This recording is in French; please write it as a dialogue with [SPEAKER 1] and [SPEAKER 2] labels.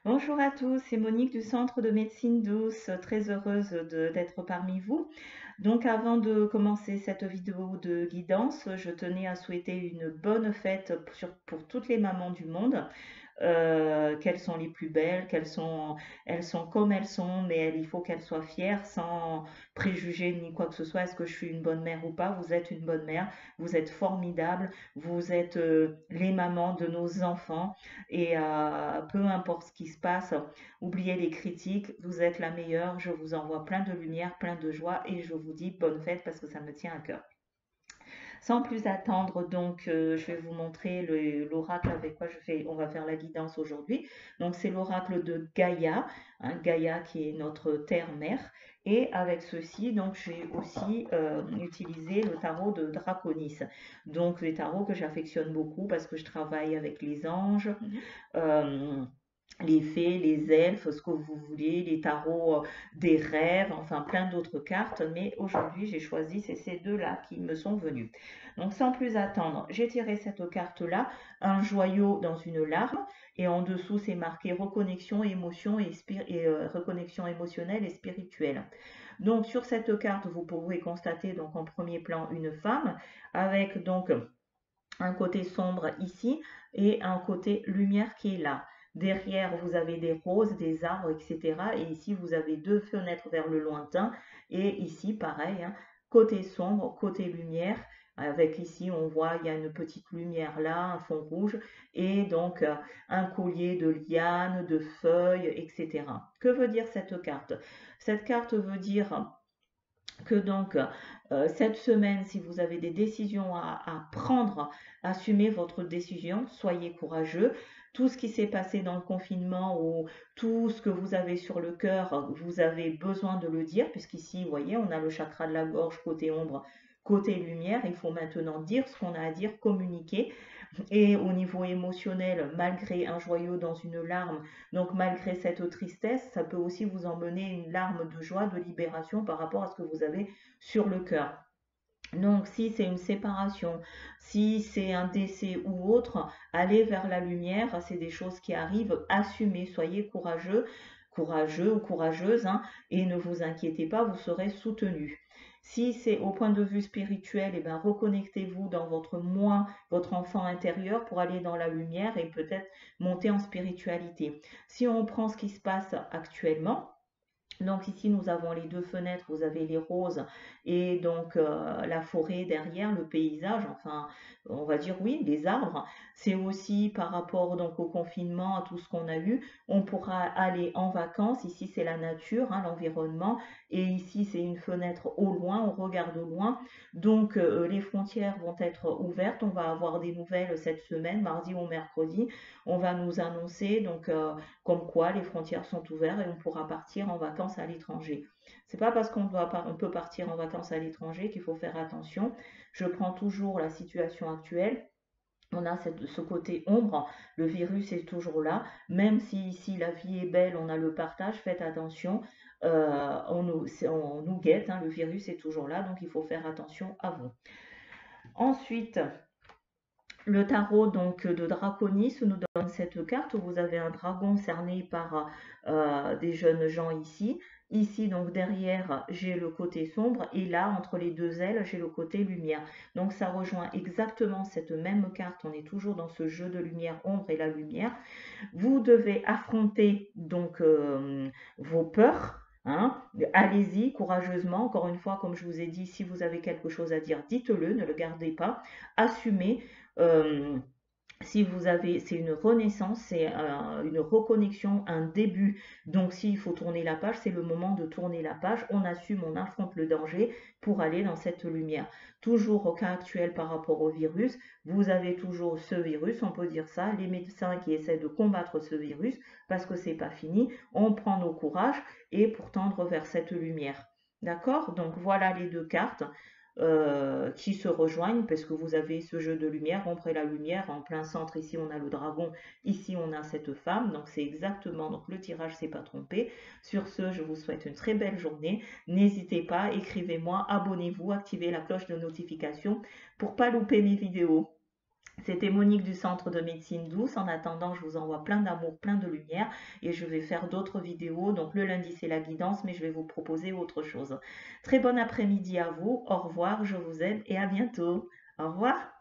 [SPEAKER 1] Bonjour à tous, c'est Monique du Centre de médecine douce, très heureuse d'être parmi vous. Donc avant de commencer cette vidéo de guidance, je tenais à souhaiter une bonne fête pour toutes les mamans du monde. Qu'elles sont les plus belles, elles sont comme elles sont, mais il faut qu'elles soient fières sans préjugés ni quoi que ce soit. Est-ce que je suis une bonne mère ou pas? Vous êtes une bonne mère, vous êtes formidable, vous êtes les mamans de nos enfants et peu importe ce qui se passe, oubliez les critiques, vous êtes la meilleure, je vous envoie plein de lumière, plein de joie et je vous dis bonne fête parce que ça me tient à cœur. Sans plus attendre, donc, je vais vous montrer l'oracle avec quoi on va faire la guidance aujourd'hui. Donc, c'est l'oracle de Gaïa, hein, Gaïa qui est notre terre-mère. Et avec ceci, donc, j'ai aussi utilisé le tarot de Draconis. Donc, les tarots que j'affectionne beaucoup parce que je travaille avec les anges. euh, les fées, les elfes, ce que vous voulez, les tarots des rêves, enfin plein d'autres cartes. Mais aujourd'hui, j'ai choisi, c'est ces deux-là qui me sont venus. Donc sans plus attendre, j'ai tiré cette carte-là, un joyau dans une larme, et en dessous, c'est marqué reconnexion, émotion et reconnexion émotionnelle et spirituelle. Donc sur cette carte, vous pouvez constater donc en premier plan une femme avec donc un côté sombre ici et un côté lumière qui est là. Derrière, vous avez des roses, des arbres, etc. Et ici, vous avez deux fenêtres vers le lointain. Et ici, pareil, hein, côté sombre, côté lumière. Avec ici, on voit, il y a une petite lumière là, un fond rouge, et donc un collier de lianes, de feuilles, etc. Que veut dire cette carte? Cette carte veut dire que donc cette semaine, si vous avez des décisions à prendre, assumez votre décision, soyez courageux. Tout ce qui s'est passé dans le confinement ou tout ce que vous avez sur le cœur, vous avez besoin de le dire, puisqu'ici, vous voyez, on a le chakra de la gorge côté ombre, côté lumière. Il faut maintenant dire ce qu'on a à dire, communiquer. Et au niveau émotionnel, malgré un joyau dans une larme, donc malgré cette tristesse, ça peut aussi vous emmener une larme de joie, de libération par rapport à ce que vous avez sur le cœur. Donc, si c'est une séparation, si c'est un décès ou autre, allez vers la lumière, c'est des choses qui arrivent, assumez, soyez courageux, courageux ou courageuse, hein, et ne vous inquiétez pas, vous serez soutenu. Si c'est au point de vue spirituel, eh ben, reconnectez-vous dans votre moi, votre enfant intérieur pour aller dans la lumière et peut-être monter en spiritualité. Si on prend ce qui se passe actuellement, donc ici, nous avons les deux fenêtres, vous avez les roses et donc la forêt derrière, le paysage, enfin, on va dire oui, les arbres. C'est aussi par rapport donc au confinement, à tout ce qu'on a eu, on pourra aller en vacances. Ici, c'est la nature, hein, l'environnement, et ici, c'est une fenêtre au loin, on regarde au loin. Donc, les frontières vont être ouvertes. On va avoir des nouvelles cette semaine, mardi ou mercredi. On va nous annoncer donc comme quoi les frontières sont ouvertes et on pourra partir en vacances à l'étranger. C'est pas parce on peut partir en vacances à l'étranger qu'il faut faire attention. Je prends toujours la situation actuelle. On a ce côté ombre, le virus est toujours là, même si ici la vie est belle, on a le partage, faites attention, on nous guette, hein, le virus est toujours là, donc il faut faire attention à vous. Ensuite, le tarot donc de Draconis nous donne cette carte où vous avez un dragon cerné par des jeunes gens ici. Ici, donc derrière, j'ai le côté sombre et là, entre les deux ailes, j'ai le côté lumière. Donc ça rejoint exactement cette même carte. On est toujours dans ce jeu de lumière, ombre et la lumière. Vous devez affronter donc vos peurs. Hein. Allez-y courageusement. Encore une fois, comme je vous ai dit, si vous avez quelque chose à dire, dites-le, ne le gardez pas. Assumez. Euh, si vous avez, c'est une renaissance, c'est une reconnexion, un début. Donc s'il faut tourner la page, c'est le moment de tourner la page. On assume, on affronte le danger pour aller dans cette lumière. Toujours au cas actuel par rapport au virus, vous avez toujours ce virus, on peut dire ça, les médecins qui essaient de combattre ce virus parce que c'est pas fini. On prend nos courages et pour tendre vers cette lumière. D'accord? Donc voilà les deux cartes qui se rejoignent parce que vous avez ce jeu de lumière, ombre et la lumière, en plein centre, ici on a le dragon, ici on a cette femme, donc c'est exactement, donc le tirage s'est pas trompé. Sur ce, je vous souhaite une très belle journée, n'hésitez pas, écrivez-moi, abonnez-vous, activez la cloche de notification pour pas louper mes vidéos. C'était Monique du Centre de médecine douce. En attendant, je vous envoie plein d'amour, plein de lumière et je vais faire d'autres vidéos. Donc le lundi, c'est la guidance, mais je vais vous proposer autre chose. Très bon après-midi à vous. Au revoir, je vous aime et à bientôt. Au revoir.